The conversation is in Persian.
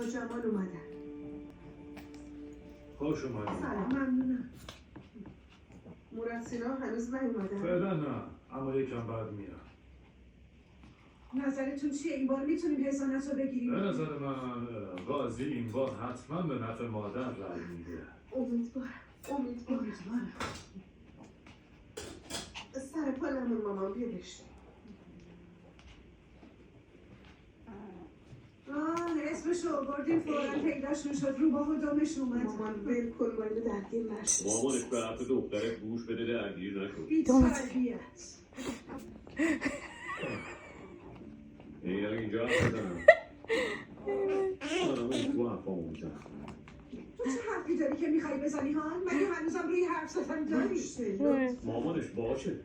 آقا جمال اومدن. خوش اومدید. سلام، ممنونم. مراد سینا هنوز نیومدن؟ فعلا نه، اما یکم بعد میاد. نظرتون چیه؟ این بار میتونیم حسانت رو بگیریم؟ به نظر من قاضی این بار حتما به نفع مادر رأی میده. امیدوارم. سر پالمون مامان بیا بشتیم. اسمشو آوردیم فورا پیداشون شد، رو با دمش اومد. مامان ول کن باید درگیر نشد. مامانش به حرف دخترت گوش بده درگیر نشد. بی تربیت. این اینجا حرف بزنم. آدم این تو حرفامو میزنم. تو چه حرفی داری که میخوایی بزنی ها؟ مگه هنوزم روی حرف زدن داری؟ مامانش باشه.